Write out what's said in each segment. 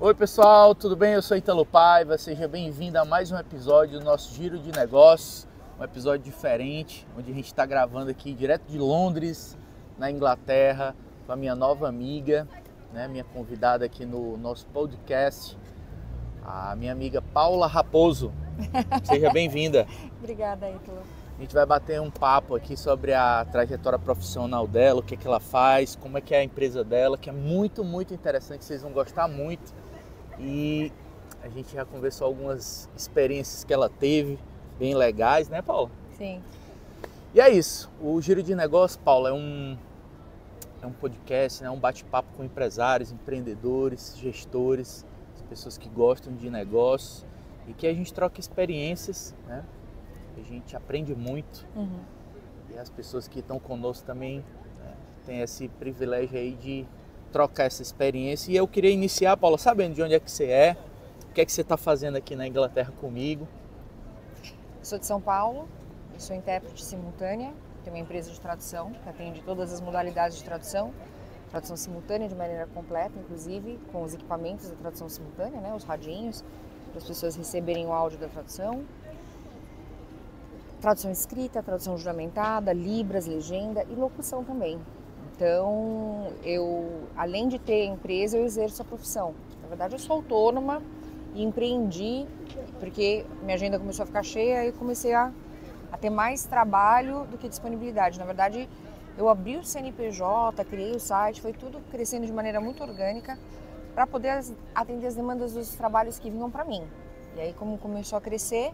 Oi pessoal, tudo bem? Eu sou Ítalo Paiva, seja bem-vindo a mais um episódio do nosso Giro de Negócios, um episódio diferente, onde a gente está gravando aqui direto de Londres, na Inglaterra, com a minha nova amiga, né, minha convidada aqui no nosso podcast, a minha amiga Paula Raposo. Seja bem-vinda. Obrigada, Ítalo. A gente vai bater um papo aqui sobre a trajetória profissional dela, o que é que ela faz, como é que é a empresa dela, que é muito interessante, vocês vão gostar muito. E a gente já conversou algumas experiências que ela teve, bem legais, né, Paula? Sim. E é isso, o Giro de Negócios, Paula, é um podcast, né, um bate-papo com empresários, empreendedores, gestores, as pessoas que gostam de negócios e que a gente troca experiências, né? A gente aprende muito e as pessoas que estão conosco também, né, têm esse privilégio aí de trocar essa experiência. E eu queria iniciar, Paula, sabendo de onde é que você é, o que é que você está fazendo aqui na Inglaterra comigo. Sou de São Paulo, eu sou intérprete simultânea, tenho uma empresa de tradução que atende todas as modalidades de tradução simultânea de maneira completa, inclusive com os equipamentos da tradução simultânea, né, os radinhos, para as pessoas receberem o áudio da tradução. Tradução escrita, tradução juramentada, libras, legenda e locução também. Então, eu, além de ter empresa, eu exerço a profissão. Na verdade, eu sou autônoma e empreendi, porque minha agenda começou a ficar cheia e comecei a ter mais trabalho do que disponibilidade. Na verdade, eu abri o CNPJ, criei o site, foi tudo crescendo de maneira muito orgânica para poder atender as demandas dos trabalhos que vinham para mim. E aí, como começou a crescer,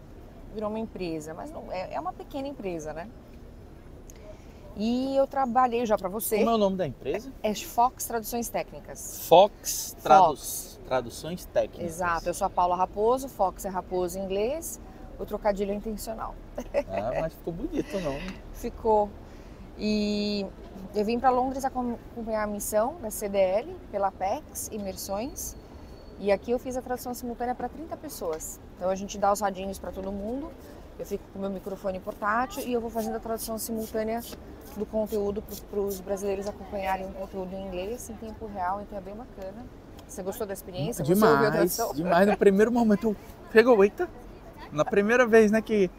virou uma empresa, mas não é uma pequena empresa, né? E eu trabalhei já para você. Como é o nome da empresa? É Fox Traduções Técnicas. Fox Traduções Técnicas. Exato, eu sou a Paula Raposo, Fox é raposo em inglês, o trocadilho é intencional. Ah, mas ficou bonito o nome. Ficou. E eu vim para Londres acompanhar a missão da CDL, pela Apex Imersões. E aqui eu fiz a tradução simultânea para 30 pessoas. Então a gente dá os radinhos para todo mundo, eu fico com o meu microfone portátil e eu vou fazendo a tradução simultânea do conteúdo para os brasileiros acompanharem o conteúdo em inglês em tempo real, então é bem bacana. Você gostou da experiência? Você ouviu a tradução? Demais. No primeiro momento eu pegou, eita, na primeira vez, né, que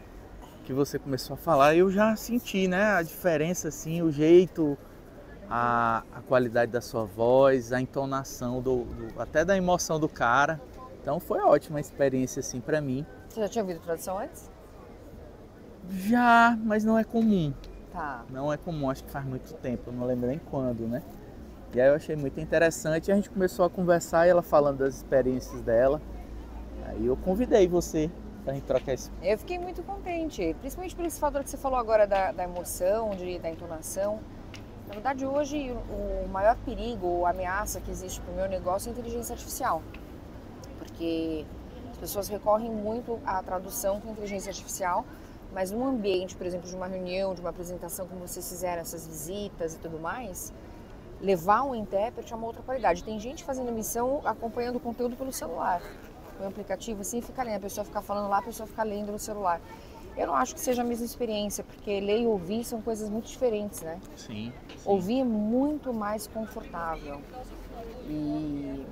você começou a falar, eu já senti, né, a diferença, assim, o jeito, a qualidade da sua voz, a entonação, até da emoção do cara. Então foi ótima a experiência, assim, pra mim. Você já tinha ouvido tradução antes? Já, mas não é comum. Tá. Não é comum, acho que faz muito tempo, eu não lembro nem quando, né? E aí eu achei muito interessante, a gente começou a conversar e ela falando das experiências dela. Aí eu convidei você pra gente trocar esse... Eu fiquei muito contente, principalmente por esse fator que você falou agora da emoção, da entonação. Na verdade, hoje o maior perigo ou ameaça que existe para o meu negócio é a inteligência artificial. Porque as pessoas recorrem muito à tradução com inteligência artificial, mas num ambiente, por exemplo, de uma reunião, de uma apresentação, como vocês fizeram, essas visitas e tudo mais, levar um intérprete é uma outra qualidade. Tem gente fazendo missão acompanhando o conteúdo pelo celular. O aplicativo assim fica lendo, a pessoa fica falando lá, a pessoa fica lendo no celular. Eu não acho que seja a mesma experiência, porque ler e ouvir são coisas muito diferentes, né? Sim. Ouvir é muito mais confortável. E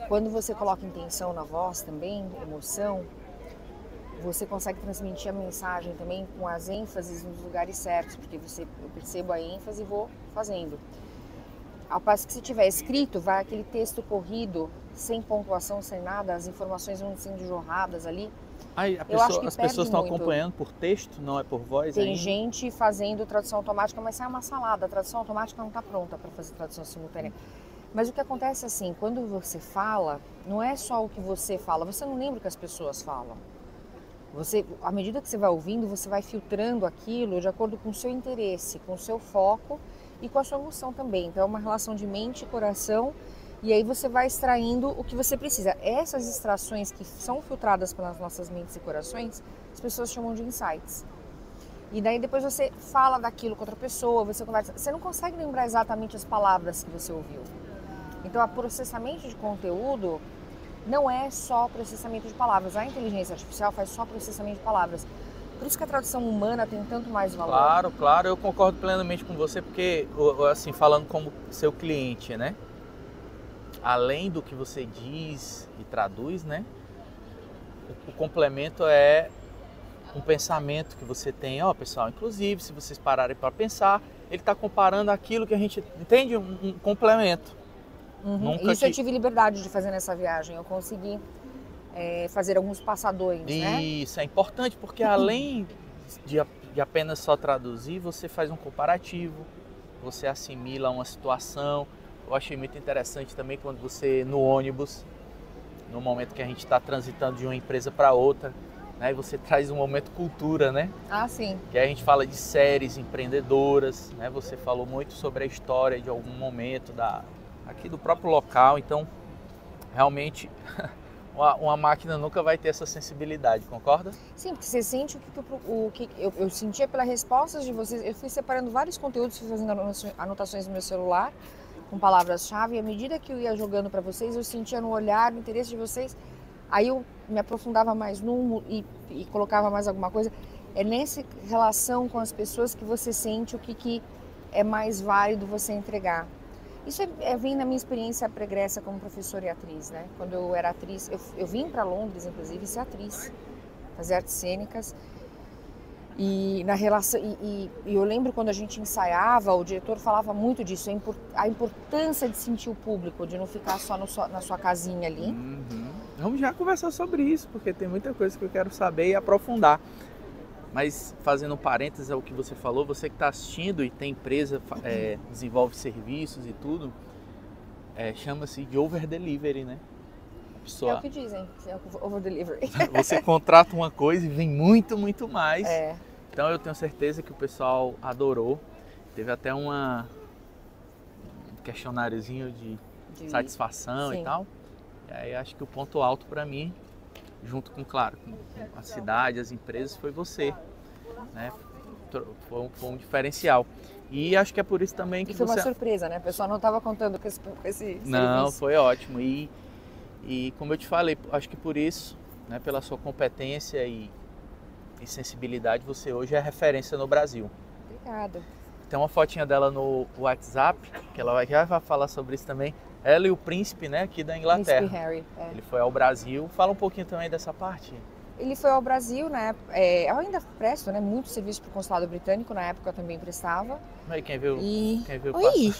quando você coloca intenção na voz também, emoção, você consegue transmitir a mensagem também com as ênfases nos lugares certos, porque eu percebo a ênfase e vou fazendo. Ao passo que se tiver escrito, vai aquele texto corrido, sem pontuação, sem nada, as informações vão sendo jorradas ali. As pessoas estão acompanhando por texto, não é por voz ainda? Tem gente fazendo tradução automática, mas sai uma salada. A tradução automática não está pronta para fazer tradução simultânea. Mas o que acontece assim, quando você fala, não é só o que você fala, você não lembra o que as pessoas falam. À medida que você vai ouvindo, você vai filtrando aquilo de acordo com o seu interesse, com o seu foco e com a sua emoção também. Então é uma relação de mente e coração. E aí você vai extraindo o que você precisa. Essas extrações que são filtradas pelas nossas mentes e corações, as pessoas chamam de insights. E daí depois você fala daquilo com outra pessoa, você conversa. Você não consegue lembrar exatamente as palavras que você ouviu. Então, o processamento de conteúdo não é só processamento de palavras. A inteligência artificial faz só processamento de palavras. Por isso que a tradução humana tem tanto mais valor. Claro, eu concordo plenamente com você, porque, assim, falando como seu cliente, né? além do que você diz e traduz, né? O complemento é um pensamento que você tem. Ó, pessoal, inclusive, se vocês pararem para pensar, ele está comparando aquilo que a gente entende, um complemento. Isso eu tive liberdade de fazer nessa viagem. Eu consegui fazer alguns passadões, né? Isso é importante, porque além de apenas só traduzir, você faz um comparativo, você assimila uma situação. Eu achei muito interessante também quando você, no ônibus, no momento que a gente está transitando de uma empresa para outra, né, você traz um momento cultura, né? Ah, sim. Que aí a gente fala de séries empreendedoras, né? Você falou muito sobre a história de algum momento aqui do próprio local, então realmente uma máquina nunca vai ter essa sensibilidade, concorda? Sim, porque você sente o que eu sentia pelas respostas de vocês. Eu fui separando vários conteúdos, fui fazendo anotações no meu celular com palavras-chave, e à medida que eu ia jogando para vocês, eu sentia no olhar, no interesse de vocês, aí eu me aprofundava mais e colocava mais alguma coisa. É nessa relação com as pessoas que você sente o que é mais válido você entregar. Isso vem na minha experiência pregressa como professora e atriz, né? Quando eu era atriz, eu vim para Londres, inclusive, ser atriz, fazer artes cênicas. E na relação eu lembro quando a gente ensaiava, o diretor falava muito disso, a importância de sentir o público, de não ficar só na sua casinha ali. Vamos já conversar sobre isso, porque tem muita coisa que eu quero saber e aprofundar. Mas fazendo um parênteses ao que você falou, você que está assistindo e tem empresa, desenvolve serviços e tudo, chama-se de over delivery, né? É o que dizem, é over delivery. Você contrata uma coisa e vem muito, muito mais. Então eu tenho certeza que o pessoal adorou. Teve até um questionáriozinho de satisfação. Sim. E tal. E aí acho que o ponto alto para mim, junto com, claro, com a cidade, as empresas, foi você, né? Foi um diferencial. E acho que é por isso também que foi uma surpresa, né? O pessoal não estava contando com esse Não, serviço. foi ótimo. E como eu te falei, acho que por isso, né, pela sua competência e sensibilidade, você hoje é referência no Brasil. Obrigada. Tem uma fotinha dela no WhatsApp, que ela já vai falar sobre isso também. Ela e o príncipe, né, aqui da Inglaterra. Príncipe Harry. Ele foi ao Brasil. Fala um pouquinho também dessa parte. Ele foi ao Brasil, né? Eu ainda presto, né, muito serviço para o consulado britânico, na época eu também prestava. Aí quem viu Oi.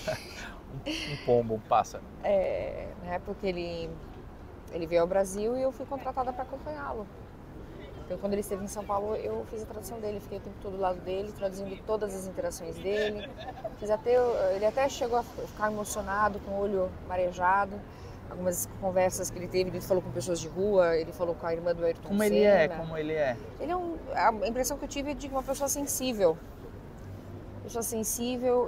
um pombo, um pássaro. Na época ele veio ao Brasil e eu fui contratada para acompanhá-lo. Então, quando ele esteve em São Paulo, eu fiz a tradução dele, fiquei o tempo todo do lado dele, traduzindo todas as interações dele. Ele até chegou a ficar emocionado, com o olho marejado. Algumas conversas que ele teve, ele falou com pessoas de rua, ele falou com a irmã do Ayrton Como Senna. ele é? Ele é a impressão que eu tive é de uma pessoa sensível.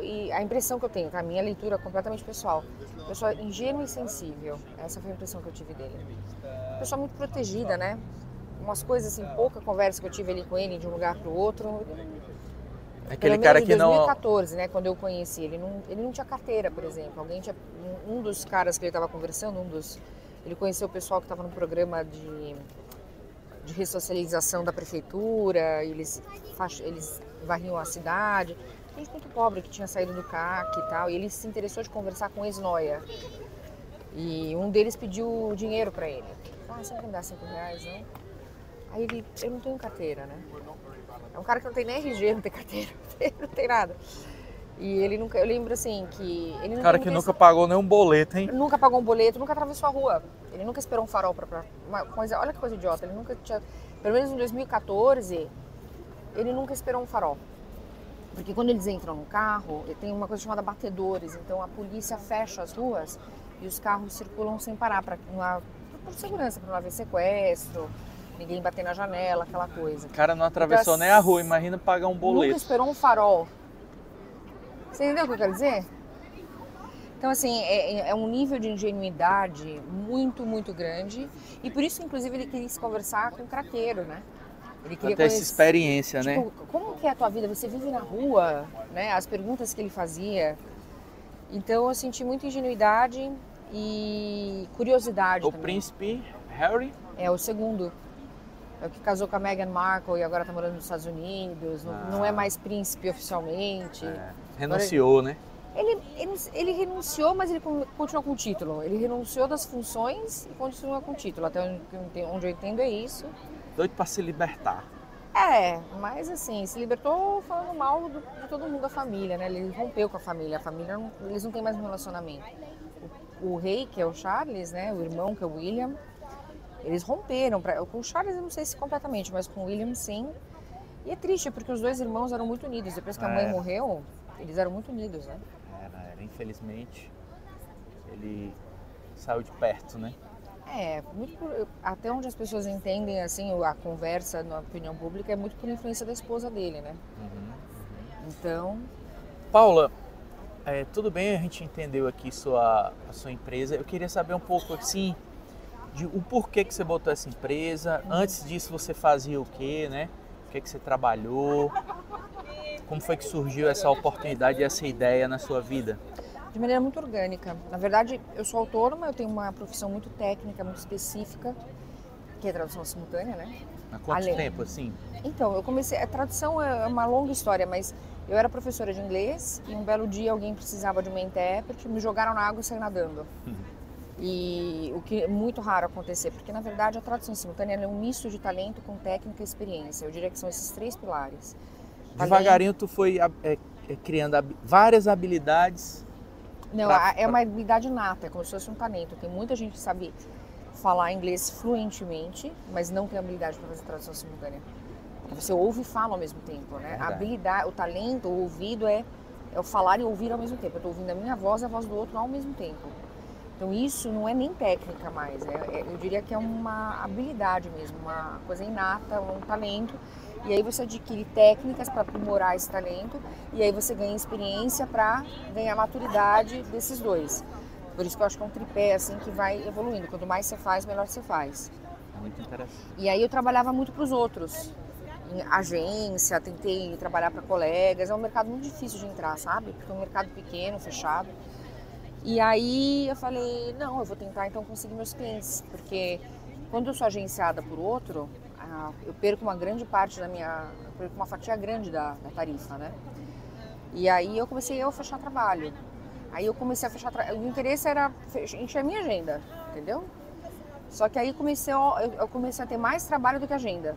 E a impressão que eu tenho, a minha leitura é completamente pessoal. Pessoa ingênua e sensível. Essa foi a impressão que eu tive dele. Pessoa muito protegida, né? Umas coisas assim, pouca conversa que eu tive ali com ele de um lugar para o outro. Aquele cara que não... Em 2014, né, quando eu conheci ele não tinha carteira, por exemplo. Um dos caras que ele estava conversando, ele conheceu o pessoal que estava no programa de ressocialização da prefeitura, eles varriam a cidade. Gente muito pobre que tinha saído do CAC e tal, e ele se interessou de conversar com o ex-noia. E um deles pediu dinheiro para ele. Você não vai me dar R$5, não? Aí eu não tenho carteira, né? É um cara que não tem nem RG, não tem carteira, não tem nada. E ele nunca, eu lembro assim que... Ele cara que nunca pagou nenhum boleto, hein? Nunca pagou um boleto, nunca atravessou a rua. Ele nunca esperou um farol pra uma coisa, olha que coisa idiota, ele nunca tinha... Pelo menos em 2014, ele nunca esperou um farol. Porque quando eles entram no carro, tem uma coisa chamada batedores, então a polícia fecha as ruas e os carros circulam sem parar, por segurança, para não haver sequestro, ninguém bater na janela, aquela coisa. O cara não atravessou nem a rua, imagina pagar um boleto. Nunca esperou um farol. Você entendeu o que eu quero dizer? Então, assim, é um nível de ingenuidade muito, muito grande. E por isso, inclusive, ele queria se conversar com o craqueiro, né? Ele queria ter essa experiência, tipo, né? Como que é a tua vida? Você vive na rua, né? As perguntas que ele fazia. Então, eu senti muita ingenuidade e curiosidade também. O príncipe Harry? É o segundo. É o que casou com a Meghan Markle e agora está morando nos Estados Unidos. Não é mais príncipe oficialmente. Renunciou, né? Ele renunciou, mas ele continua com o título. Ele renunciou das funções e continua com o título. Até onde eu entendo é isso. Doido para se libertar. Mas assim, se libertou falando mal de todo mundo da família, né? Ele rompeu com a família. Eles não têm mais um relacionamento. O rei, que é o Charles, né? O irmão, que é o William, eles romperam. Com o Charles eu não sei se completamente, mas com o William sim. E é triste, porque os dois irmãos eram muito unidos. Depois que a mãe morreu, eles eram muito unidos, né? Infelizmente, ele saiu de perto, né? Até onde as pessoas entendem, assim, a conversa na opinião pública é muito por influência da esposa dele, né? Então... Paula, tudo bem, a gente entendeu aqui a sua empresa. Eu queria saber um pouco, assim, o porquê que você botou essa empresa. Antes disso, você fazia o quê, né? O que você trabalhou? Como foi que surgiu essa oportunidade e essa ideia na sua vida? De maneira muito orgânica. Na verdade, eu sou autônoma, eu tenho uma profissão muito técnica, muito específica, que é tradução simultânea, né? Há quanto tempo, assim? Então, eu comecei... A tradução é uma longa história, mas eu era professora de inglês e um belo dia alguém precisava de uma intérprete, me jogaram na água e saí nadando. E o que é muito raro acontecer, porque na verdade a tradução simultânea é um misto de talento com técnica e experiência. Eu diria que são esses 3 pilares. Devagarinho tu foi criando várias habilidades. Não, é uma habilidade nata, é como se fosse um talento. Tem muita gente que sabe falar inglês fluentemente, mas não tem habilidade para fazer tradução simultânea. Porque você ouve e fala ao mesmo tempo, né? A habilidade, o talento, o ouvido é o falar e ouvir ao mesmo tempo. Eu estou ouvindo a minha voz e a voz do outro ao mesmo tempo. Então isso não é nem técnica mais, eu diria que é uma habilidade mesmo, uma coisa inata, um talento. E aí você adquire técnicas para aprimorar esse talento e aí você ganha experiência para ganhar maturidade desses dois. Por isso que eu acho que é um tripé assim que vai evoluindo. Quanto mais você faz, melhor você faz. Muito interessante. E aí eu trabalhava muito para os outros. Em agência, tentei trabalhar para colegas. É um mercado muito difícil de entrar, sabe? Porque é um mercado pequeno, fechado. E aí eu falei, não, eu vou tentar então conseguir meus clientes. Porque quando eu sou agenciada por outro, eu perco uma grande parte perco uma fatia grande da tarifa, né? E aí eu comecei a fechar trabalho. Aí eu comecei a fechar trabalho. O interesse era encher a minha agenda, entendeu? Só que aí eu comecei a ter mais trabalho do que agenda.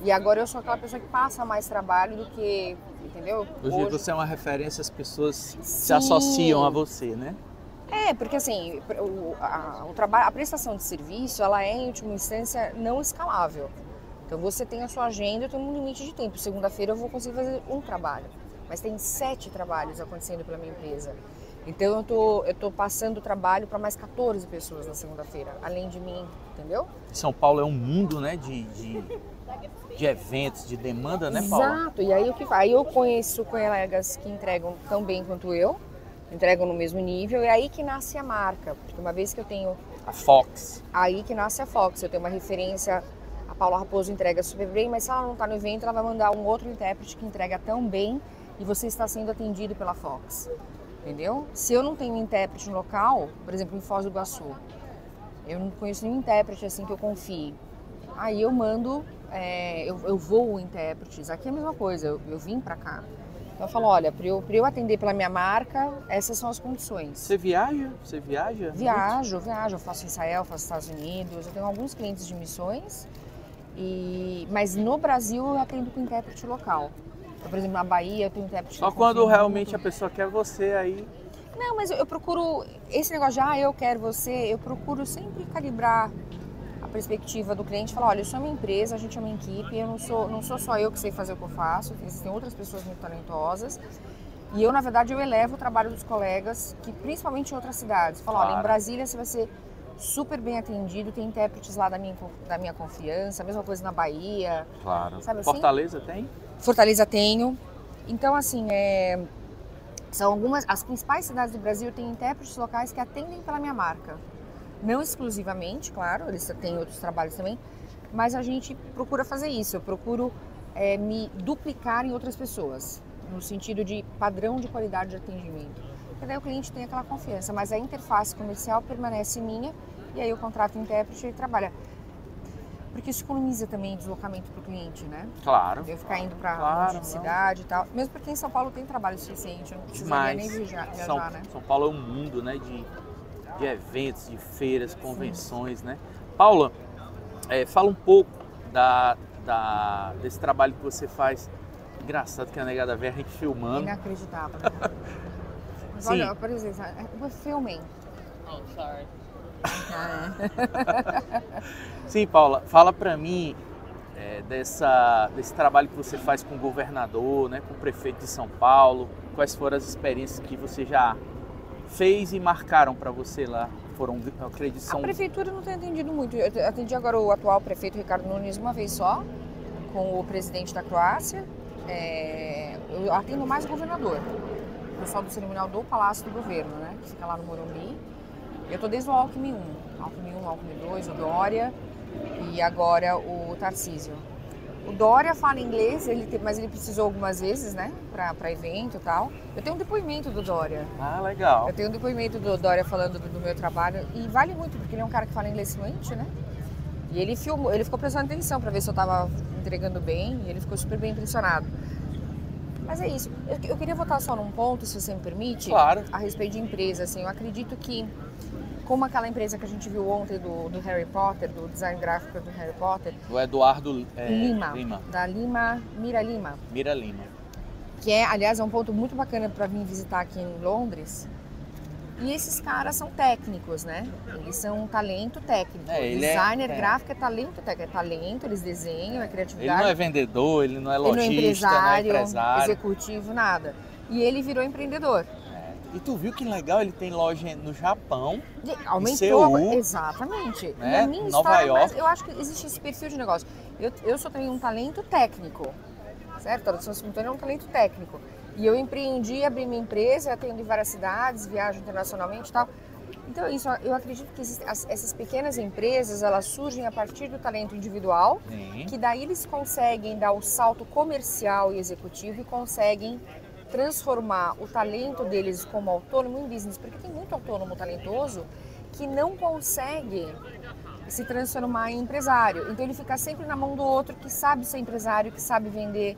E agora eu sou aquela pessoa que passa mais trabalho do que, entendeu? Hoje você é uma referência, as pessoas se associam a você, né? Porque assim, a prestação de serviço, ela é em última instância não escalável. Então você tem a sua agenda, eu tenho um limite de tempo. Segunda-feira eu vou conseguir fazer um trabalho, mas tem 7 trabalhos acontecendo pela minha empresa. Então eu tô passando trabalho para mais 14 pessoas na segunda-feira, além de mim, entendeu? São Paulo é um mundo, né, de eventos, de demanda, né, Paula? Exato, e aí eu conheço colegas que entregam tão bem quanto eu, entregam no mesmo nível, e aí que nasce a marca, porque uma vez que eu tenho... A Fox. Aí que nasce a Fox, eu tenho uma referência, a Paula Raposo entrega super bem, mas se ela não está no evento, ela vai mandar um outro intérprete que entrega tão bem e você está sendo atendido pela Fox, entendeu? Se eu não tenho um intérprete no local, por exemplo, em Foz do Iguaçu, eu não conheço nenhum intérprete assim que eu confie, aí eu mando, eu vou intérpretes, aqui é a mesma coisa, eu vim para cá. Então eu falo, olha, para eu atender pela minha marca, essas são as condições. Você viaja? Você viaja? Viajo, eu faço Israel, faço Estados Unidos, eu tenho alguns clientes de missões, mas no Brasil eu atendo com intérprete local. Então, por exemplo, na Bahia eu tenho intérprete local. Só quando realmente a pessoa quer você aí... Não, mas eu procuro, esse negócio de, eu quero você, eu procuro sempre calibrar a perspectiva do cliente, falar, olha, eu sou uma empresa, a gente é uma equipe, eu não sou só eu que sei fazer o que eu faço, existem outras pessoas muito talentosas. E eu, na verdade, eu elevo o trabalho dos colegas, que principalmente em outras cidades. Falo, olha, em Brasília você vai ser super bem atendido, tem intérpretes lá da minha confiança, a mesma coisa na Bahia. Claro. Sabe assim? Fortaleza tem? Fortaleza tenho. Então, assim, são as principais cidades do Brasil têm intérpretes locais que atendem pela minha marca. Não exclusivamente, claro, eles têm outros trabalhos também, mas a gente procura fazer isso, eu procuro me duplicar em outras pessoas, no sentido de padrão de qualidade de atendimento. Porque daí o cliente tem aquela confiança, mas a interface comercial permanece minha e aí eu contrato o intérprete e ele trabalha. Porque isso economiza também deslocamento para o cliente, né? Claro. Eu ficar indo para Claro, de cidade e tal. Mesmo porque em São Paulo tem trabalho suficiente, eu não precisaria nem viajar, né? São Paulo é um mundo, né, de eventos, de feiras, convenções, né? Paula, fala um pouco desse trabalho que você faz. Engraçado que a Negada Véia, a gente filmando. Inacreditável, né? Mas olha, por exemplo, we're filming. Oh, sorry. Sim, Paula, fala pra mim desse trabalho que você faz com o governador, né, com o prefeito de São Paulo. Quais foram as experiências que você já fez e marcaram para você lá? Foram, eu acredito, são... A prefeitura não tem atendido muito. Eu atendi agora o atual prefeito Ricardo Nunes uma vez só, com o presidente da Croácia. Eu atendo mais o governador, o pessoal do cerimonial do Palácio do Governo, né, que fica lá no Morumbi. Eu estou desde o Alckmin 1, Alckmin 2, o Dória e agora o Tarcísio. O Dória fala inglês, mas ele precisou algumas vezes, né, para evento e tal. Eu tenho um depoimento do Dória. Ah, legal. Eu tenho um depoimento do Dória falando do meu trabalho e vale muito, porque ele é um cara que fala inglês fluente, né? E ele filmou, ele ficou prestando atenção para ver se eu estava entregando bem e ele ficou super bem impressionado. Mas é isso. Eu queria voltar só num ponto, se você me permite. Claro. A respeito de empresa, assim. Eu acredito que, como aquela empresa que a gente viu ontem do Harry Potter, do design gráfico do Harry Potter. O Eduardo Lima. Da Mira Lima. Mira Lima. Que aliás, é um ponto muito bacana para vir visitar aqui em Londres. E esses caras são técnicos, né? Eles são um talento técnico. Designer gráfico é talento técnico. É talento, eles desenham, é criatividade. Ele não é vendedor, ele não é lojista, ele não é empresário. Executivo, nada. E ele virou empreendedor. E tu viu que legal, ele tem loja no Japão, aumentou, em Seul, exatamente. Né? Na minha Nova história, York. mas eu acho que existe esse perfil de negócio. Eu só tenho um talento técnico, certo? A tradução simultânea é um talento técnico. E eu empreendi, abri minha empresa, atendo em várias cidades, viajo internacionalmente e tal. Então, isso, eu acredito que essas pequenas empresas, elas surgem a partir do talento individual, que daí eles conseguem dar o salto comercial e executivo e conseguem transformar o talento deles como autônomo em business, porque tem muito autônomo talentoso que não consegue se transformar em empresário. Então ele fica sempre na mão do outro que sabe ser empresário, que sabe vender,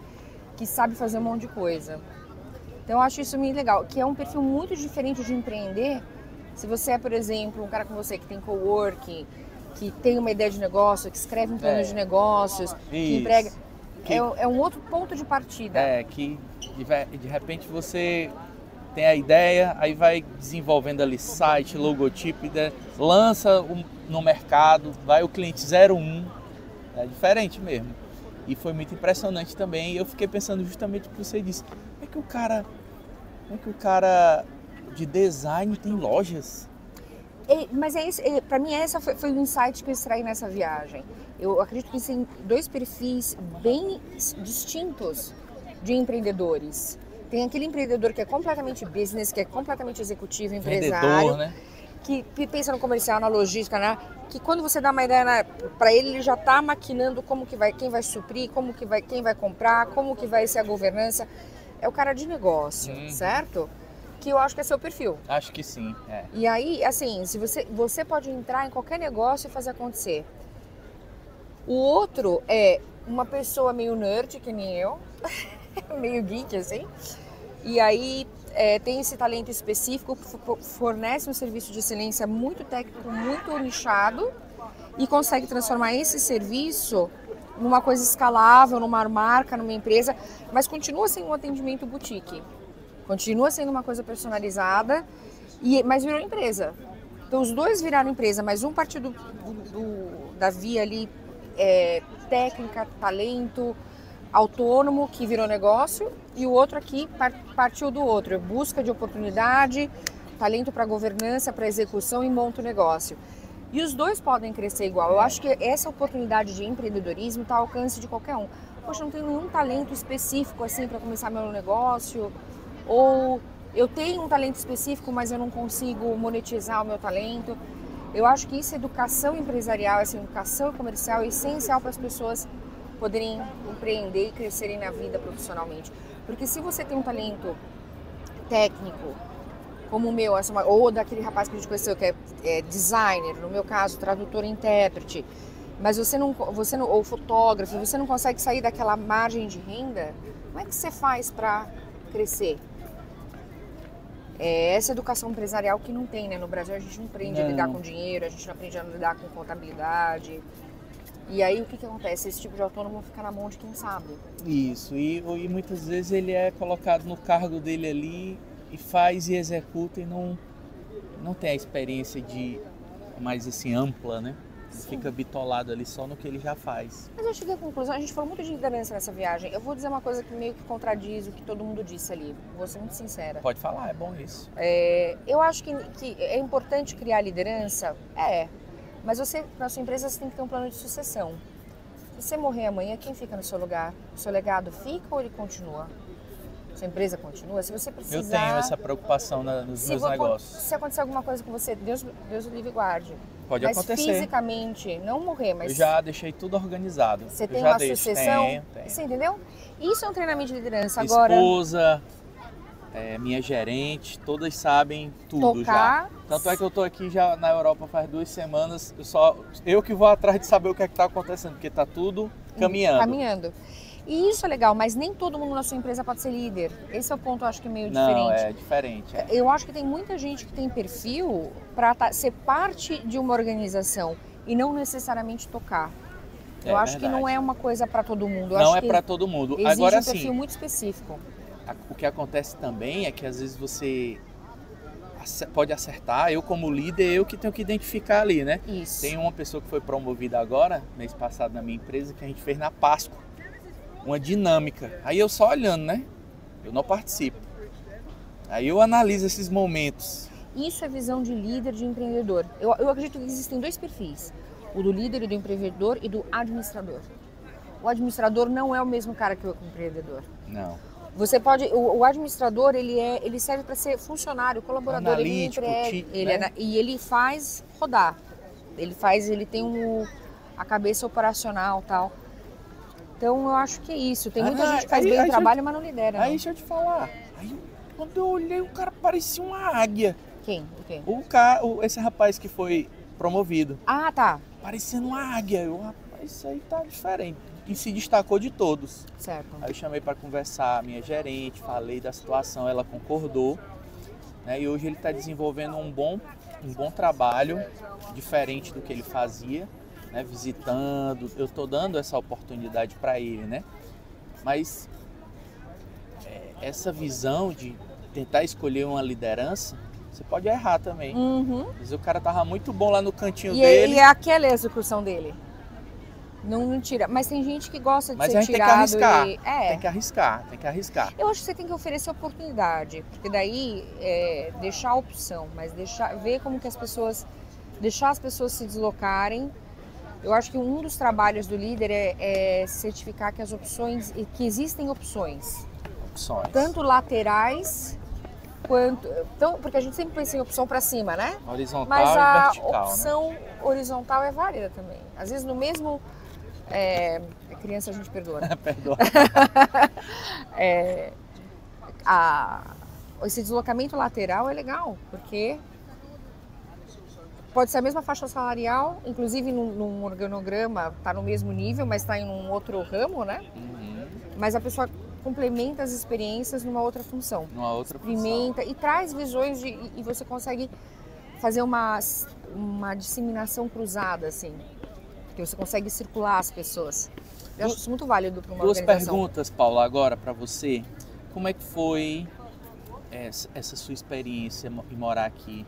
que sabe fazer um monte de coisa. Então eu acho isso muito legal, que é um perfil muito diferente de empreender. Se você é, por exemplo, um cara como você que tem coworking, que tem uma ideia de negócio, que escreve um plano de negócios, que emprega... É um outro ponto de partida. Que de repente você tem a ideia, aí vai desenvolvendo ali site, logotipo, lança no mercado, vai o cliente 01, é diferente mesmo. E foi muito impressionante também, e eu fiquei pensando justamente o que você disse, como é que o cara de design tem lojas? Mas é isso, para mim esse foi o insight que eu extraí nessa viagem. Eu acredito que tem dois perfis bem distintos de empreendedores. Tem aquele empreendedor que é completamente business, que é completamente executivo, empresário, vendedor, né? Que pensa no comercial, na logística, né? Que quando você dá uma ideia para ele já está maquinando quem vai suprir, quem vai comprar, como que vai ser a governança. É o cara de negócio, certo? Que eu acho que é seu perfil. Acho que sim, E aí, assim, se você pode entrar em qualquer negócio e fazer acontecer. O outro é uma pessoa meio nerd, que nem eu, meio geek, assim, e aí tem esse talento específico, fornece um serviço de excelência muito técnico, muito nichado, e consegue transformar esse serviço numa coisa escalável, numa marca, numa empresa, mas continua sendo um atendimento boutique. Continua sendo uma coisa personalizada, mas virou empresa. Então os dois viraram empresa, mas um partiu da via ali técnica, talento, autônomo, que virou negócio, e o outro aqui partiu do outro. Busca de oportunidade, talento para governança, para execução e monta o negócio. E os dois podem crescer igual. Eu acho que essa oportunidade de empreendedorismo está ao alcance de qualquer um. Poxa, não tenho nenhum talento específico assim para começar meu negócio. Ou eu tenho um talento específico, mas eu não consigo monetizar o meu talento. Eu acho que essa educação empresarial, essa educação comercial é essencial para as pessoas poderem empreender e crescerem na vida profissionalmente. Porque se você tem um talento técnico, como o meu, ou daquele rapaz que a gente conheceu, que é designer, no meu caso, tradutor e intérprete, mas você não, ou fotógrafo, você não consegue sair daquela margem de renda, como é que você faz para crescer? É essa educação empresarial que não tem, né? No Brasil a gente não aprende a lidar com dinheiro, a gente não aprende a lidar com contabilidade. E aí o que acontece? Esse tipo de autônomo fica na mão de quem sabe. Isso, e muitas vezes ele é colocado no cargo dele ali e faz e executa e não tem a experiência de mais assim ampla, né? Ele fica bitolado ali só no que ele já faz. Mas eu cheguei à conclusão, a gente falou muito de liderança nessa viagem. Eu vou dizer uma coisa que meio que contradiz o que todo mundo disse ali. Vou ser muito sincera. Pode falar, é bom isso. Eu acho que é importante criar liderança, mas você, na sua empresa, você tem que ter um plano de sucessão. Se você morrer amanhã, quem fica no seu lugar? O seu legado fica ou ele continua? Sua empresa continua? Se você precisar... Eu tenho essa preocupação nos meus negócios. Se acontecer alguma coisa com você, Deus o livre e guarde. Pode acontecer. Mas fisicamente, não morrer, mas... Eu já deixei tudo organizado. Você tem uma sucessão? Tenho. Você entendeu? Isso é um treinamento de liderança. Agora... Esposa, minha gerente, todas sabem tudo já. Tanto é que eu tô aqui já na Europa faz 2 semanas. Eu que vou atrás de saber o que é que tá acontecendo, porque tá tudo caminhando. E isso é legal, mas nem todo mundo na sua empresa pode ser líder. Esse é o ponto, eu acho que é meio diferente. Não, é diferente. Eu acho que tem muita gente que tem perfil para ser parte de uma organização e não necessariamente tocar. Eu acho que não é uma coisa para todo mundo. Não é para todo mundo. Exige Agora, um perfil muito específico. O que acontece também é que às vezes você pode acertar, eu como líder, eu que tenho que identificar ali, né? Isso. Tem uma pessoa que foi promovida agora, mês passado na minha empresa, que a gente fez na Páscoa. Uma dinâmica. Aí eu só olhando, né? Eu não participo. Aí eu analiso esses momentos. Isso é visão de líder, de empreendedor. Eu acredito que existem 2 perfis. O do líder e do empreendedor e do administrador. O administrador não é o mesmo cara que o empreendedor. Não. Você pode... O administrador, ele serve para ser funcionário, colaborador. Analítico, né? E ele faz rodar. Ele tem a cabeça operacional e tal. Então eu acho que é isso. Tem muita gente que faz bem o trabalho, mas não lidera. Aí deixa eu te falar. Aí, quando eu olhei, o cara parecia uma águia. Quem? O quê? Esse rapaz que foi promovido. Ah, tá. Parecendo uma águia. Rapaz, isso aí tá diferente. E se destacou de todos. Certo. Aí eu chamei para conversar a minha gerente, falei da situação, ela concordou. Né? E hoje ele está desenvolvendo um bom trabalho, diferente do que ele fazia. Né, visitando, eu estou dando essa oportunidade para ele, né? Mas essa visão de tentar escolher uma liderança, você pode errar também. Mas o cara tava muito bom lá no cantinho dele. E é aquela execução dele. Não tira. Mas tem gente que gosta de ser tirado. Mas a gente tem que arriscar. Tem que arriscar. Eu acho que você tem que oferecer oportunidade, porque daí deixar a opção, mas ver como que deixar as pessoas se deslocarem. Eu acho que um dos trabalhos do líder é certificar que que existem opções. Tanto laterais quanto... Então, porque a gente sempre pensa em opção para cima, né? Horizontal mas e vertical, a opção horizontal é válida também. Às vezes no mesmo... criança a gente perdoa. Perdoa. Esse deslocamento lateral é legal, porque... Pode ser a mesma faixa salarial, inclusive num organograma está no mesmo nível, mas está em um outro ramo, né? Mas a pessoa complementa as experiências numa outra função. Experimenta e traz visões e você consegue fazer uma disseminação cruzada, assim. Porque você consegue circular as pessoas. Eu acho isso muito válido para uma organização. 2 perguntas, Paula, agora para você. Como é que foi essa sua experiência em morar aqui?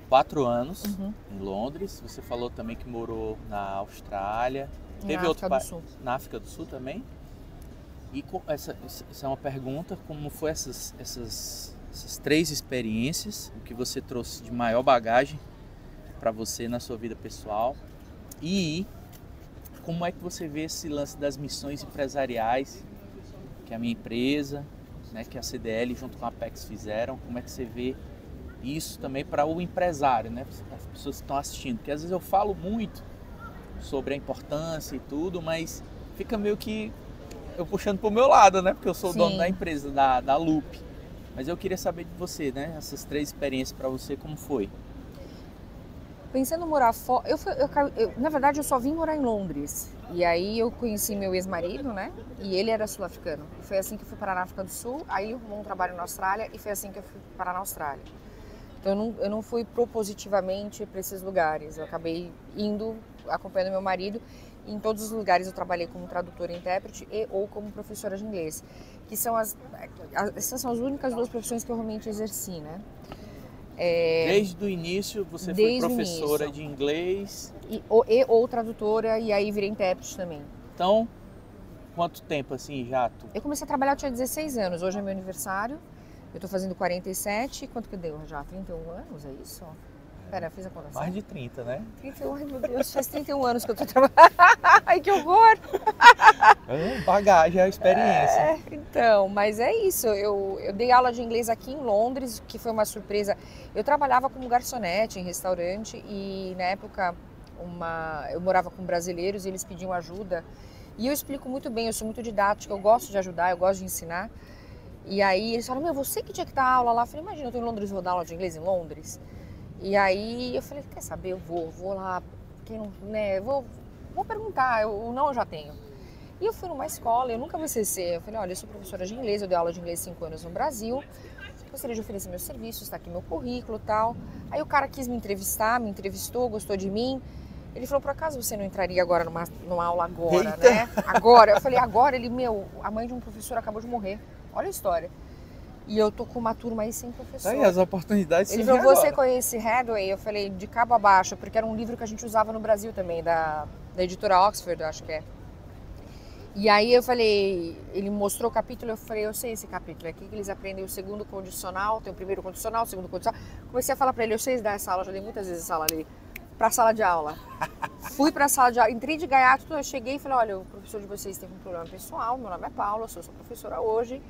4 anos em Londres. Você falou também que morou na Austrália. Teve outro país na África do Sul também. E essa é uma pergunta: como foi essas 3 experiências? O que você trouxe de maior bagagem para você na sua vida pessoal? E como é que você vê esse lance das missões empresariais que a minha empresa, né, que a CDL junto com a Apex fizeram? Como é que você vê isso também para o empresário, né? As pessoas que estão assistindo, porque às vezes eu falo muito sobre a importância e tudo, mas fica meio que eu puxando pro meu lado, né? Porque eu sou o dono da empresa, da Loop. Mas eu queria saber de você, né? Essas 3 experiências para você, como foi? Pensando em morar fora, na verdade eu só vim morar em Londres. E aí eu conheci meu ex-marido, né? E ele era sul-africano. E foi assim que eu fui parar na África do Sul, aí ele arrumou um trabalho na Austrália e foi assim que eu fui parar na Austrália. Então eu não fui propositivamente para esses lugares. Eu acabei indo, acompanhando meu marido. E em todos os lugares eu trabalhei como tradutora e intérprete ou como professora de inglês. Que essas são as únicas duas profissões que eu realmente exerci, né? Desde o início você foi professora de inglês? Ou tradutora, e aí virei intérprete também. Então, quanto tempo assim já? Eu comecei a trabalhar, eu tinha 16 anos, hoje é meu aniversário, eu tô fazendo 47, quanto que deu já? 31 anos, é isso? Pera, fiz a conta. Mais de 30, né? 31, ai meu Deus, faz 31 anos que eu tô trabalhando. Ai, que horror! Bagagem, a experiência. Então, mas é isso, eu dei aula de inglês aqui em Londres, que foi uma surpresa. Eu trabalhava como garçonete em restaurante e na época eu morava com brasileiros e eles pediam ajuda. E eu explico muito bem, eu sou muito didática, eu gosto de ajudar, eu gosto de ensinar. E aí eles falaram, você que tinha que dar aula lá. Eu falei, imagina, eu tô em Londres, vou dar aula de inglês em Londres. E aí eu falei, quer saber, eu vou lá, quem não, né, vou perguntar, eu já tenho. E eu fui numa escola, eu nunca vou CC, eu falei, olha, eu sou professora de inglês, eu dei aula de inglês 5 anos no Brasil, gostaria de oferecer meus serviços, está aqui meu currículo e tal. Aí o cara quis me entrevistar, me entrevistou, gostou de mim. Ele falou, por acaso você não entraria agora numa aula agora, Eita. né? Agora. Eu falei, agora? Ele, a mãe de um professor acabou de morrer. Olha a história. E eu tô com uma turma aí sem professor. Aí as oportunidades Ele surgem falou, você agora. conhece Hathaway? Eu falei, de cabo a baixo, porque era um livro que a gente usava no Brasil também, da editora Oxford, eu acho que é. E aí eu falei, ele mostrou o capítulo, eu falei, eu sei esse capítulo, é aqui que eles aprendem o segundo condicional, tem o primeiro condicional, o segundo condicional. Comecei a falar pra ele, eu sei dar essa aula, já dei muitas vezes essa aula ali, pra sala de aula. Fui pra sala de aula, entrei de gaiato, eu cheguei e falei, olha, o professor de vocês tem um problema pessoal, meu nome é Paula, eu sou sua professora hoje.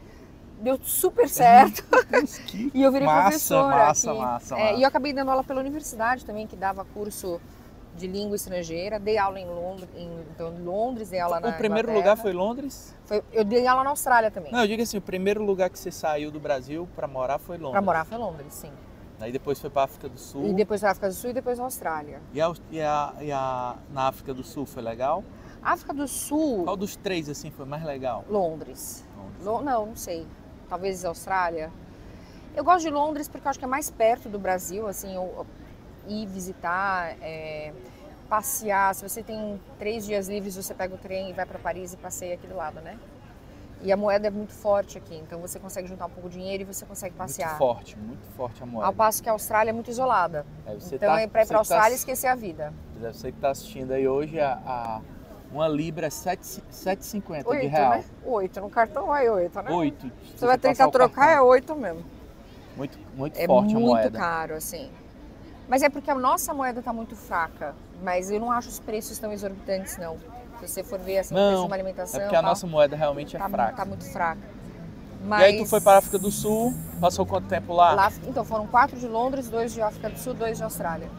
Deu super certo. E eu virei professora Massa. E eu acabei dando aula pela universidade também, que dava curso de língua estrangeira. Dei aula em Londres, dei aula na O primeiro Inglaterra. lugar foi Londres? Eu dei aula na Austrália também. Não, eu digo assim, o primeiro lugar que você saiu do Brasil para morar foi Londres. Pra morar foi Londres, sim. Aí depois foi para África do Sul. E depois para África do Sul e depois na Austrália. Na África do Sul foi legal? África do Sul... Qual dos três assim foi mais legal? Londres. Não sei. Talvez Austrália. Eu gosto de Londres porque eu acho que é mais perto do Brasil, assim, ir visitar, passear. Se você tem 3 dias livres, você pega o trem e vai para Paris e passeia aqui do lado, né? E a moeda é muito forte aqui, então você consegue juntar um pouco de dinheiro e você consegue passear. Muito forte a moeda. Ao passo que a Austrália é muito isolada. Então para ir para a Austrália esquecer a vida. Você que está assistindo aí hoje, uma libra é 7,50 de 8, real. né? 8, no cartão é 8, né? 8. Você vai tentar trocar, é 8 mesmo. Muito é forte a moeda. É muito caro, assim. Mas é porque a nossa moeda está muito fraca. Mas eu não acho os preços tão exorbitantes, não. Se você for ver assim, o preço de uma alimentação... É porque a nossa moeda realmente é fraca. Tá muito fraca. Mas... E aí tu foi para a África do Sul, passou quanto tempo lá? Então foram 4 de Londres, 2 de África do Sul, 2 de Austrália.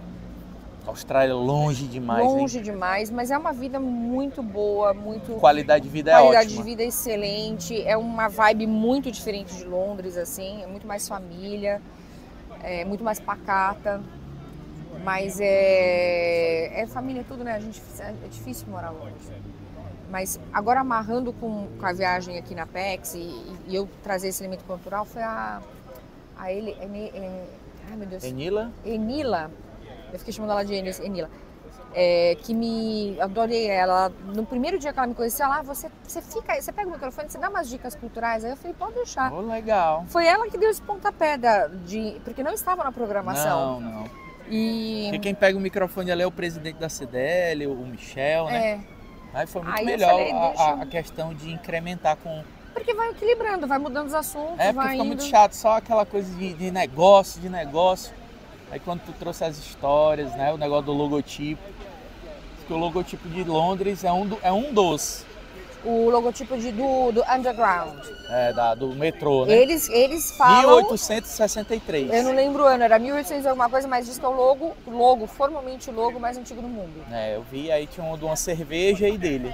Austrália longe demais, Longe demais, mas é uma vida muito boa, muito... Qualidade de vida é ótima. Qualidade de vida excelente, é uma vibe muito diferente de Londres, assim, é muito mais família, é muito mais pacata, mas é família tudo, né? É difícil morar longe. Mas agora amarrando com a viagem aqui na PEX e eu trazer esse elemento cultural foi ai meu Deus. Enila. Eu fiquei chamando ela de Enila. Adorei ela. No primeiro dia que ela me conheceu, você pega o microfone, você dá umas dicas culturais. Aí eu falei, pode deixar. Oh, legal. Foi ela que deu esse pontapé porque não estava na programação. Não. Porque quem pega o microfone ali é o presidente da CDL, o Michel, né? Aí foi muito melhor a questão de incrementar com... Porque vai equilibrando, vai mudando os assuntos, porque fica muito chato, só aquela coisa de negócio. Aí quando tu trouxe as histórias, né, o negócio do logotipo, porque o logotipo de Londres é um dos. O logotipo do Underground. Do metrô, né? Eles falam... 1863. Eu não lembro o ano, era 1800 alguma coisa, mas diz que é formalmente o logo mais antigo do mundo. Eu vi, aí tinha um de uma cerveja e dele.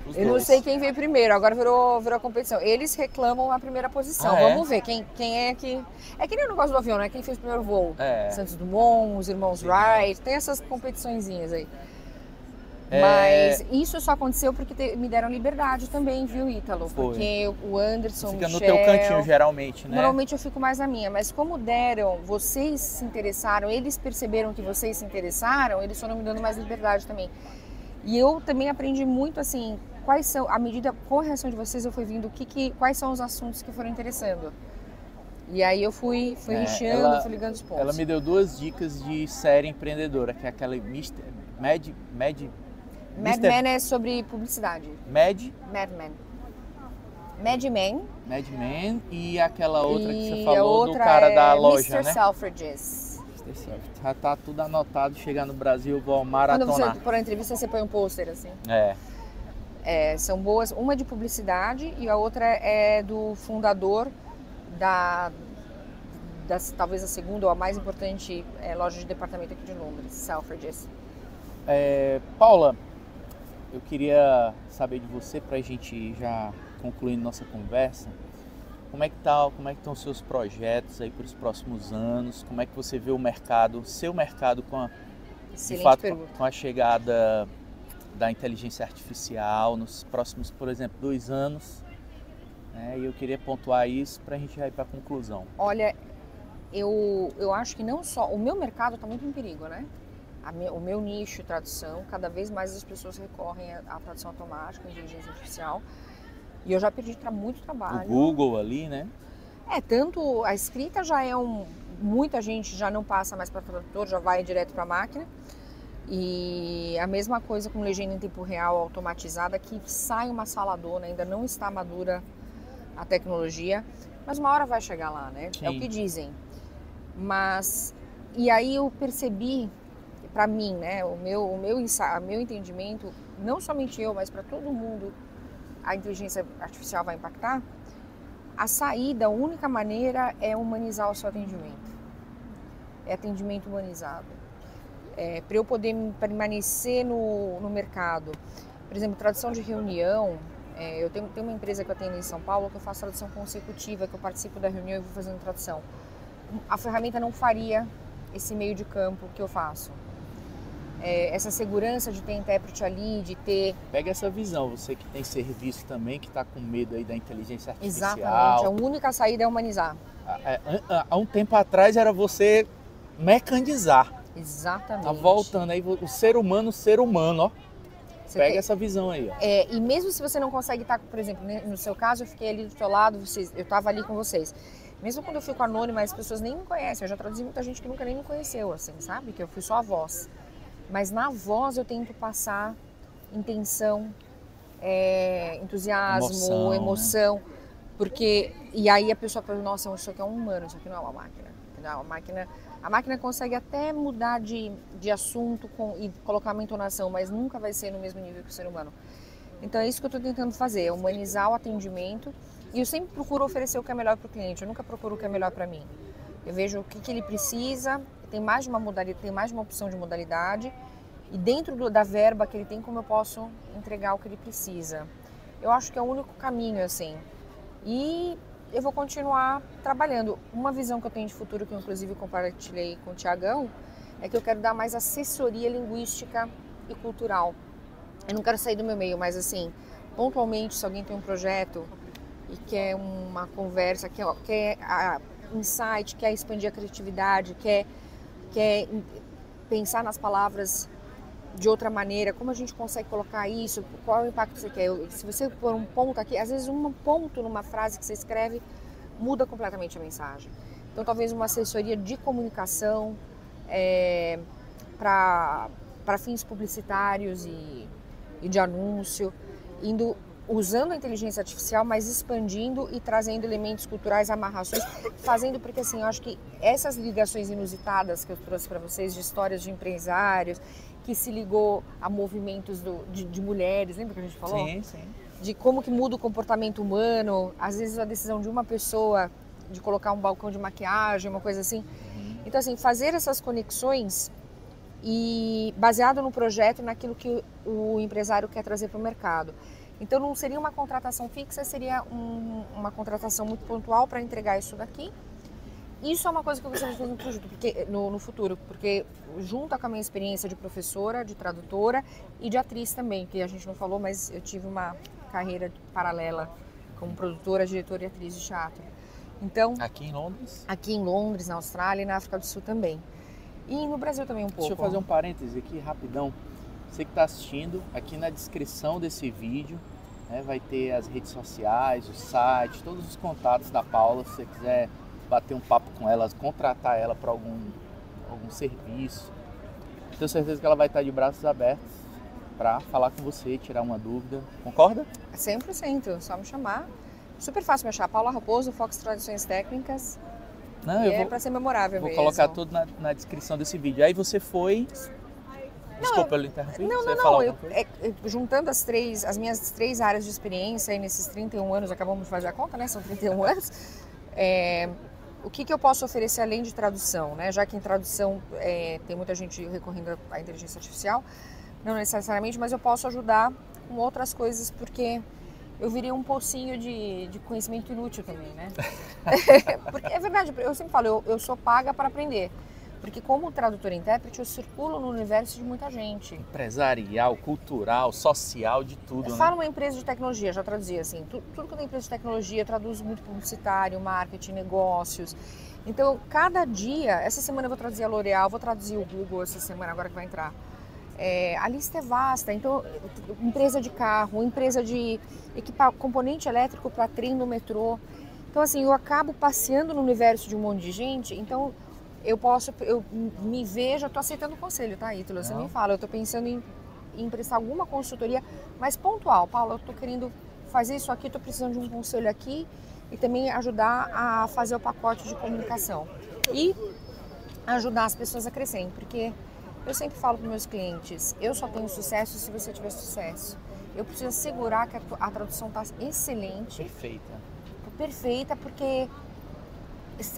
Os Eu não dois. sei quem veio primeiro, agora virou competição. Eles reclamam a primeira posição. Ah, é? Vamos ver quem é que... É que nem o negócio do avião, né? Quem fez o primeiro voo? É. Santos Dumont, os irmãos Sim. Wright, tem essas competiçõezinhas aí. É. Mas isso só aconteceu porque me deram liberdade também, viu, Ítalo? Foi. Porque o Anderson, Fica no Michel, teu cantinho, geralmente, né? Normalmente eu fico mais na minha, mas como deram, vocês se interessaram, eles perceberam que vocês se interessaram, eles foram me dando mais liberdade também. E eu também aprendi muito, assim, quais são, à medida, com a reação de vocês, eu fui vindo quais são os assuntos que foram interessando. E aí eu fui recheando, fui ligando os pontos. Ela me deu 2 dicas de série empreendedora, que é aquela Mad Men é sobre publicidade. Mad Men. Mad Men E aquela outra que você a falou outra do cara da loja, Mr. né? Selfridges. Já tá tudo anotado, chegar no Brasil, vou Quando maratonar. você for na entrevista, você põe um pôster assim. São boas, uma é de publicidade e a outra é do fundador da talvez a segunda ou a mais importante loja de departamento aqui de Londres, Selfridges. Paula, eu queria saber de você, pra gente já concluindo nossa conversa, como é que estão os seus projetos aí para os próximos anos? Como é que você vê o mercado, seu mercado com a chegada da inteligência artificial nos próximos, por exemplo, 2 anos? E eu queria pontuar isso para a gente já ir para a conclusão. Olha, eu acho que não só... O meu mercado está muito em perigo, né? O meu nicho, tradução, cada vez mais as pessoas recorrem à tradução automática, à inteligência artificial. E eu já perdi muito trabalho. O Google ali, né? Tanto a escrita já é muita gente já não passa mais para tradutor, já vai direto para a máquina. E a mesma coisa com legenda em tempo real automatizada, que sai uma saladona, ainda não está madura a tecnologia, mas uma hora vai chegar lá, né? Sim. É o que dizem. E aí eu percebi, para mim, né, o meu entendimento, não somente eu, mas para todo mundo, a inteligência artificial vai impactar. A saída, a única maneira é humanizar o seu atendimento. É atendimento humanizado. Para eu poder permanecer no mercado. Por exemplo, tradução de reunião. Eu tenho uma empresa que eu atendo em São Paulo que eu faço tradução consecutiva, que eu participo da reunião e vou fazendo tradução. A ferramenta não faria esse meio de campo que eu faço. Essa segurança de ter intérprete ali, de ter... Pega essa visão, você que tem serviço também, que está com medo aí da inteligência artificial. Exatamente, a única saída é humanizar. Há um tempo atrás era você mecanizar. Exatamente. Tá voltando aí, o ser humano, ó. Pega essa visão aí, ó. E mesmo se você não consegue estar, por exemplo, no seu caso, eu fiquei ali do seu lado, eu estava ali com vocês. Mesmo quando eu fico anônima, as pessoas nem me conhecem. Eu já traduzi muita gente que nunca nem me conheceu, assim, sabe? Que eu fui só a voz. Mas na voz eu tento passar intenção, entusiasmo, emoção. Né? Porque, e aí a pessoa fala, nossa, isso aqui é um humano, isso aqui não é uma máquina. A máquina consegue até mudar de assunto e colocar uma entonação, mas nunca vai ser no mesmo nível que o ser humano. Então é isso que eu estou tentando fazer, humanizar o atendimento. E eu sempre procuro oferecer o que é melhor para o cliente, eu nunca procuro o que é melhor para mim. Eu vejo o que ele precisa, tem mais de uma modalidade, tem mais de uma opção de modalidade, e dentro da verba que ele tem, como eu posso entregar o que ele precisa. Eu acho que é o único caminho, assim. E eu vou continuar trabalhando. Uma visão que eu tenho de futuro, que eu inclusive compartilhei com o Tiagão, é que eu quero dar mais assessoria linguística e cultural. Eu não quero sair do meu meio, mas assim, pontualmente, se alguém tem um projeto e quer uma conversa, quer insight, quer expandir a criatividade, quer pensar nas palavras de outra maneira, como a gente consegue colocar isso, qual é o impacto que você quer. Se você pôr um ponto aqui, às vezes um ponto numa frase que você escreve muda completamente a mensagem. Então talvez uma assessoria de comunicação para fins publicitários e de anúncio, usando a inteligência artificial, mas expandindo e trazendo elementos culturais, amarrações, fazendo, porque assim, eu acho que essas ligações inusitadas que eu trouxe para vocês, de histórias de empresários, que se ligou a movimentos de mulheres, lembra que a gente falou? Sim, sim. De como que muda o comportamento humano, às vezes a decisão de uma pessoa de colocar um balcão de maquiagem, uma coisa assim. Então assim, fazer essas conexões e baseado no projeto, naquilo que o empresário quer trazer para o mercado. Então não seria uma contratação fixa, seria uma contratação muito pontual para entregar isso daqui. Isso é uma coisa que eu gostaria de fazer no futuro, porque junta com a minha experiência de professora, de tradutora e de atriz também, que a gente não falou, mas eu tive uma carreira paralela como produtora, diretora e atriz de teatro. Então, aqui em Londres? Aqui em Londres, na Austrália e na África do Sul também. E no Brasil também um pouco. Deixa eu fazer um parêntese aqui rapidão. Você que está assistindo, aqui na descrição desse vídeo, né, vai ter as redes sociais, o site, todos os contatos da Paula, se você quiser bater um papo com ela, contratar ela para algum serviço. Tenho certeza que ela vai estar de braços abertos para falar com você, tirar uma dúvida. Concorda? 100%, só me chamar. Super fácil me achar. Paula Raposo, Fox Traduções Técnicas. Não, é para ser memorável mesmo. Vou colocar tudo na descrição desse vídeo. Aí você foi... Desculpa, eu interrompi. Não. Juntando as minhas 3 áreas de experiência aí nesses 31 anos, acabamos de fazer a conta, né? São 31 anos. O que eu posso oferecer além de tradução, né? Já que em tradução tem muita gente recorrendo à inteligência artificial, não necessariamente, mas eu posso ajudar com outras coisas, porque eu virei um pocinho de conhecimento inútil também, né? Porque é verdade, eu sempre falo, eu sou paga para aprender. Porque como tradutora e intérprete, eu circulo no universo de muita gente. Empresarial, cultural, social, de tudo, né? Fala uma empresa de tecnologia, já traduzi assim. Tudo que é empresa de tecnologia, traduz muito publicitário, marketing, negócios. Então, cada dia, essa semana eu vou traduzir a L'Oréal, vou traduzir o Google essa semana agora que vai entrar. A lista é vasta, então, empresa de carro, empresa de componente elétrico para trem no metrô. Então, assim, eu acabo passeando no universo de um monte de gente, então... Eu me vejo, eu tô aceitando o conselho, tá, Ítalo? Você me fala, eu tô pensando em prestar alguma consultoria, mas pontual. Paula, eu tô querendo fazer isso aqui, tô precisando de um conselho aqui e também ajudar a fazer o pacote de comunicação. E ajudar as pessoas a crescerem, porque eu sempre falo para meus clientes, eu só tenho sucesso se você tiver sucesso. Eu preciso assegurar que a tradução tá excelente. Perfeita, porque...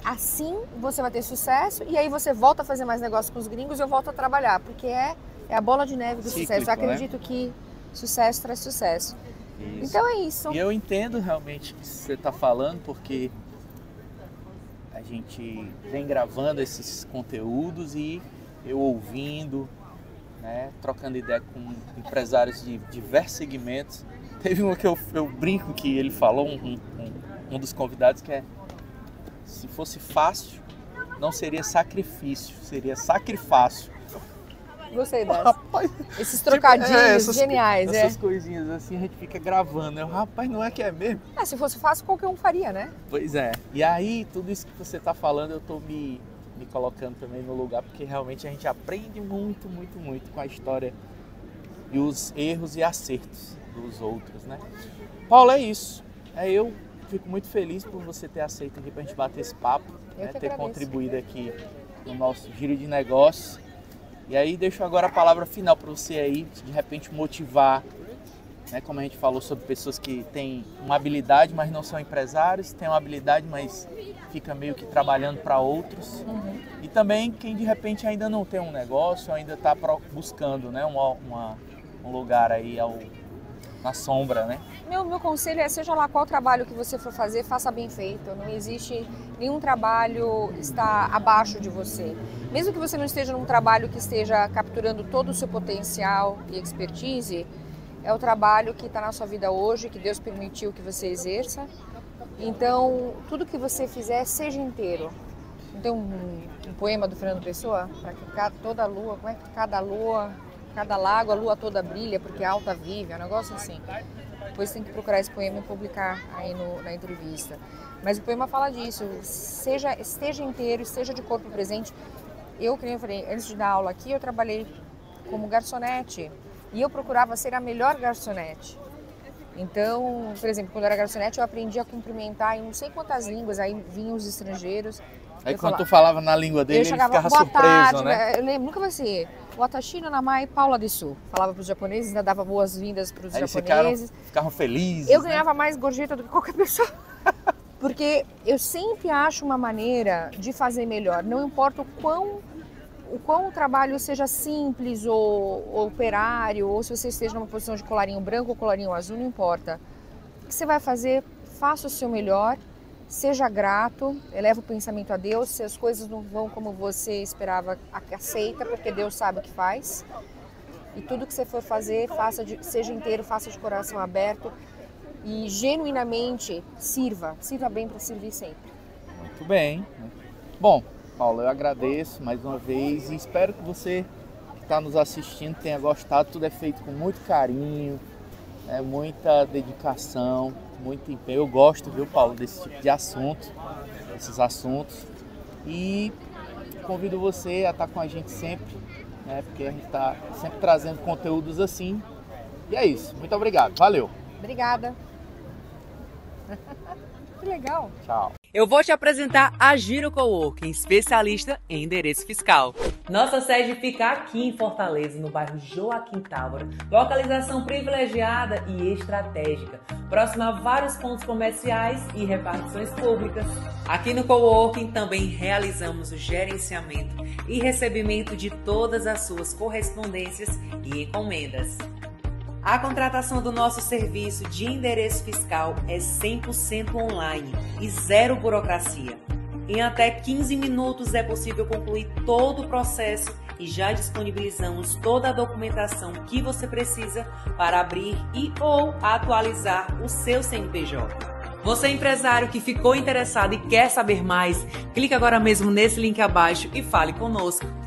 assim você vai ter sucesso e aí você volta a fazer mais negócio com os gringos e eu volto a trabalhar, porque é a bola de neve do sucesso. Eu acredito que sucesso traz sucesso. Isso. Então é isso. E eu entendo realmente o que você está falando, porque a gente vem gravando esses conteúdos e eu ouvindo, né, trocando ideia com empresários de diversos segmentos. Teve uma que eu brinco que ele falou, um dos convidados, que é: se fosse fácil, não seria sacrifício, seria sacrifácio. Gostei dessa. Rapaz, esses trocadilhos geniais. Essas coisinhas assim a gente fica gravando. Rapaz, não é que é mesmo? Se fosse fácil, qualquer um faria, né? Pois é. E aí, tudo isso que você está falando, eu estou me colocando também no lugar, porque realmente a gente aprende muito, muito, muito com a história e os erros e acertos dos outros, né? Paulo, é isso. Eu fico muito feliz por você ter aceito aqui para a gente bater esse papo, né, ter contribuído aqui no nosso giro de negócios. E aí deixo agora a palavra final para você aí, de repente motivar, né, como a gente falou sobre pessoas que têm uma habilidade, mas não são empresários, têm uma habilidade, mas fica meio que trabalhando para outros. E também quem de repente ainda não tem um negócio, ainda está buscando, né, um lugar aí na sombra, né? Meu conselho é, seja lá qual trabalho que você for fazer, faça bem feito. Não existe nenhum trabalho está abaixo de você. Mesmo que você não esteja num trabalho que esteja capturando todo o seu potencial e expertise, é o trabalho que está na sua vida hoje, que Deus permitiu que você exerça. Então, tudo que você fizer, seja inteiro. Tem um poema do Fernando Pessoa, para que toda lua, como é que cada lago, a lua toda brilha, porque a alta vive, é um negócio assim. Depois tem que procurar esse poema e publicar aí na entrevista. Mas o poema fala disso, esteja inteiro, esteja de corpo presente. Eu, como eu falei, antes de dar aula aqui, eu trabalhei como garçonete e eu procurava ser a melhor garçonete. Então, por exemplo, quando eu era garçonete, eu aprendi a cumprimentar em não sei quantas línguas, aí vinham os estrangeiros. Aí quando tu falava na língua dele, ele ficava surpreso, tarde, né? Eu lembro, nunca vai ser Watashi no Namai Paula Desu. Falava para os japoneses, ainda dava boas-vindas para os japoneses. Ficavam felizes. Eu ganhava mais gorjeta do que qualquer pessoa. Porque eu sempre acho uma maneira de fazer melhor. Não importa o quão o trabalho seja simples ou operário, ou se você esteja numa posição de colarinho branco ou colarinho azul, não importa. O que você vai fazer, faça o seu melhor, seja grato, eleva o pensamento a Deus. Se as coisas não vão como você esperava, aceita, porque Deus sabe o que faz. E tudo que você for fazer, seja inteiro, faça de coração aberto e genuinamente sirva bem para servir sempre. Muito bem. Bom, Paula, eu agradeço mais uma vez e espero que você que está nos assistindo tenha gostado. Tudo é feito com muito carinho, muita dedicação, muito empenho. Eu gosto, viu, Paulo, desse tipo de assunto, desses assuntos. E convido você a estar com a gente sempre, porque a gente está sempre trazendo conteúdos assim. E é isso. Muito obrigado. Valeu. Obrigada. Que legal. Tchau. Eu vou te apresentar a Giro Coworking, especialista em endereço fiscal. Nossa sede fica aqui em Fortaleza, no bairro Joaquim Távora, localização privilegiada e estratégica, próxima a vários pontos comerciais e repartições públicas. Aqui no Coworking também realizamos o gerenciamento e recebimento de todas as suas correspondências e encomendas. A contratação do nosso serviço de endereço fiscal é 100% online e zero burocracia. Em até 15 minutos é possível concluir todo o processo e já disponibilizamos toda a documentação que você precisa para abrir e ou atualizar o seu CNPJ. Você empresário que ficou interessado e quer saber mais, clique agora mesmo nesse link abaixo e fale conosco.